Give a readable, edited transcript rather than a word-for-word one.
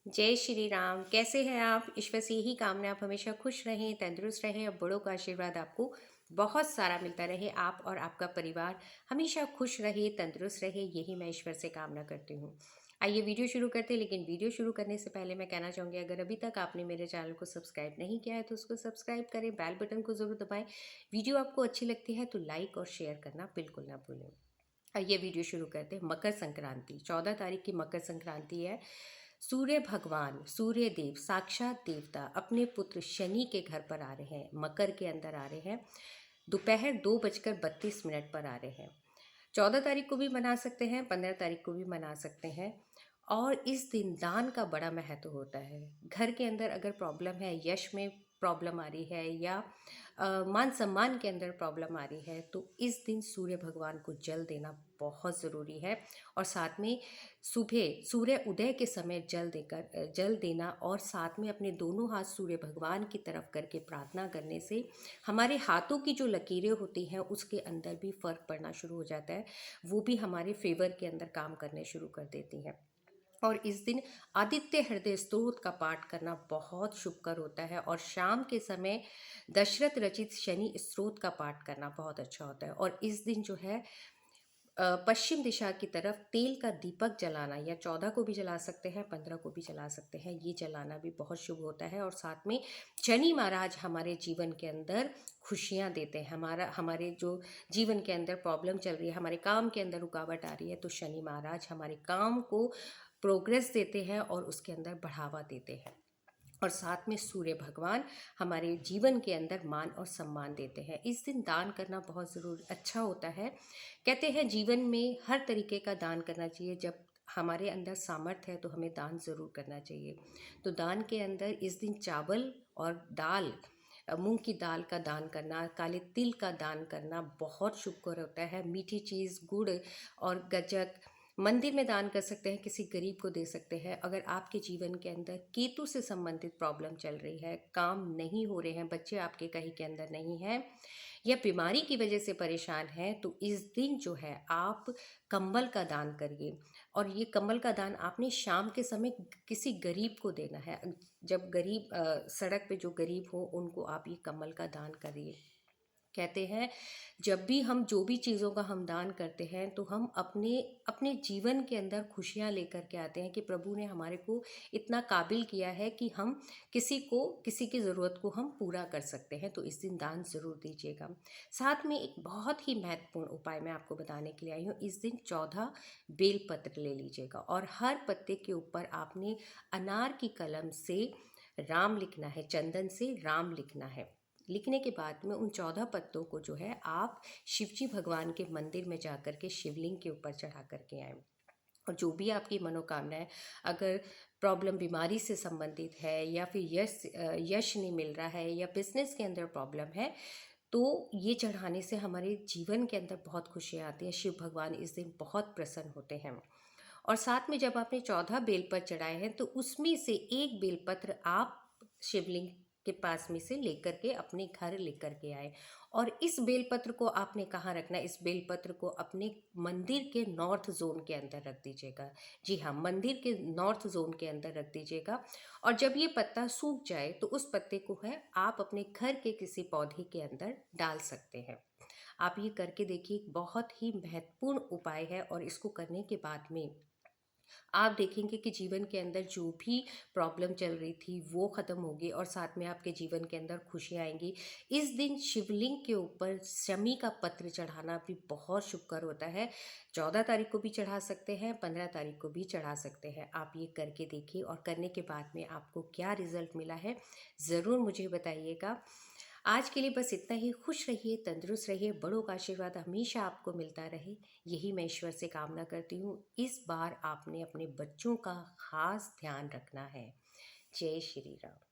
जय श्री राम। कैसे हैं आप? ईश्वर से यही कामना आप हमेशा खुश रहें, तंदुरुस्त रहें और बड़ों का आशीर्वाद आपको बहुत सारा मिलता रहे। आप और आपका परिवार हमेशा खुश रहे, तंदुरुस्त रहे, यही मैं ईश्वर से कामना करती हूँ। आइए वीडियो शुरू करते हैं, लेकिन वीडियो शुरू करने से पहले मैं कहना चाहूँगी, अगर अभी तक आपने मेरे चैनल को सब्सक्राइब नहीं किया है तो उसको सब्सक्राइब करें, बेल बटन को ज़रूर दबाएं। वीडियो आपको अच्छी लगती है तो लाइक और शेयर करना बिल्कुल ना भूलें। आइए वीडियो शुरू करते हैं। मकर संक्रांति 14 तारीख की मकर संक्रांति है। सूर्य भगवान, सूर्य देव, साक्षात देवता अपने पुत्र शनि के घर पर आ रहे हैं, मकर के अंदर आ रहे हैं। दोपहर 2:32 पर आ रहे हैं। 14 तारीख को भी मना सकते हैं, 15 तारीख को भी मना सकते हैं। और इस दिन दान का बड़ा महत्व होता है। घर के अंदर अगर प्रॉब्लम है, यश में प्रॉब्लम आ रही है या मान सम्मान के अंदर प्रॉब्लम आ रही है, तो इस दिन सूर्य भगवान को जल देना बहुत ज़रूरी है। और साथ में सुबह सूर्य उदय के समय जल देना और साथ में अपने दोनों हाथ सूर्य भगवान की तरफ करके प्रार्थना करने से हमारे हाथों की जो लकीरें होती हैं उसके अंदर भी फ़र्क पड़ना शुरू हो जाता है। वो भी हमारे फेवर के अंदर काम करने शुरू कर देती हैं। और इस दिन आदित्य हृदय स्तोत्र का पाठ करना बहुत शुभकर होता है। और शाम के समय दशरथ रचित शनि स्तोत्र का पाठ करना बहुत अच्छा होता है। और इस दिन जो है पश्चिम दिशा की तरफ तेल का दीपक जलाना, या 14 को भी जला सकते हैं, 15 को भी जला सकते हैं, ये जलाना भी बहुत शुभ होता है। और साथ में शनि महाराज हमारे जीवन के अंदर खुशियाँ देते हैं। हमारे जो जीवन के अंदर प्रॉब्लम चल रही है, हमारे काम के अंदर रुकावट आ रही है, तो शनि महाराज हमारे काम को प्रोग्रेस देते हैं और उसके अंदर बढ़ावा देते हैं। और साथ में सूर्य भगवान हमारे जीवन के अंदर मान और सम्मान देते हैं। इस दिन दान करना बहुत ज़रूर अच्छा होता है। कहते हैं जीवन में हर तरीके का दान करना चाहिए। जब हमारे अंदर सामर्थ्य है तो हमें दान ज़रूर करना चाहिए। तो दान के अंदर इस दिन चावल और दाल, मूंग की दाल का दान करना, काले तिल का दान करना बहुत शुभकर होता है। मीठी चीज़, गुड़ और गज्जक मंदिर में दान कर सकते हैं, किसी गरीब को दे सकते हैं। अगर आपके जीवन के अंदर केतु से संबंधित प्रॉब्लम चल रही है, काम नहीं हो रहे हैं, बच्चे आपके कहीं के अंदर नहीं हैं, या बीमारी की वजह से परेशान हैं, तो इस दिन जो है आप कंबल का दान करिए। और ये कंबल का दान आपने शाम के समय किसी गरीब को देना है। जब गरीब सड़क पे जो गरीब हो उनको आप ये कंबल का दान करिए। कहते हैं जब भी हम जो भी चीज़ों का हम दान करते हैं तो हम अपने अपने जीवन के अंदर खुशियाँ लेकर के आते हैं कि प्रभु ने हमारे को इतना काबिल किया है कि हम किसी की ज़रूरत को हम पूरा कर सकते हैं। तो इस दिन दान ज़रूर दीजिएगा। साथ में एक बहुत ही महत्वपूर्ण उपाय मैं आपको बताने के लिए आई हूँ। इस दिन 14 बेलपत्र ले लीजिएगा और हर पत्ते के ऊपर आपने अनार की कलम से राम लिखना है, चंदन से राम लिखना है। लिखने के बाद में उन 14 पत्तों को जो है आप शिवजी भगवान के मंदिर में जा कर के शिवलिंग के ऊपर चढ़ा करके आए। और जो भी आपकी मनोकामना है, अगर प्रॉब्लम बीमारी से संबंधित है या फिर यश नहीं मिल रहा है या बिजनेस के अंदर प्रॉब्लम है, तो ये चढ़ाने से हमारे जीवन के अंदर बहुत खुशियाँ आती हैं। शिव भगवान इस दिन बहुत प्रसन्न होते हैं। और साथ में जब आपने 14 बेलपत्र चढ़ाए हैं तो उसमें से एक बेलपत्र आप शिवलिंग के पास में से लेकर के अपने घर लेकर के आए। और इस बेलपत्र को आपने कहाँ रखना है? इस बेलपत्र को अपने मंदिर के नॉर्थ जोन के अंदर रख दीजिएगा। जी हाँ, मंदिर के नॉर्थ जोन के अंदर रख दीजिएगा। और जब ये पत्ता सूख जाए तो उस पत्ते को है आप अपने घर के किसी पौधे के अंदर डाल सकते हैं। आप ये करके देखिए, बहुत ही महत्वपूर्ण उपाय है। और इसको करने के बाद में आप देखेंगे कि जीवन के अंदर जो भी प्रॉब्लम चल रही थी वो ख़त्म होगी और साथ में आपके जीवन के अंदर खुशियाँ आएंगी। इस दिन शिवलिंग के ऊपर शमी का पत्र चढ़ाना भी बहुत शुभकर होता है। 14 तारीख को भी चढ़ा सकते हैं, 15 तारीख को भी चढ़ा सकते हैं। आप ये करके देखिए और करने के बाद में आपको क्या रिजल्ट मिला है ज़रूर मुझे बताइएगा। आज के लिए बस इतना ही। खुश रहिए, तंदुरुस्त रहिए, बड़ों का आशीर्वाद हमेशा आपको मिलता रहे, यही मैं ईश्वर से कामना करती हूँ। इस बार आपने अपने बच्चों का खास ध्यान रखना है। जय श्री राम।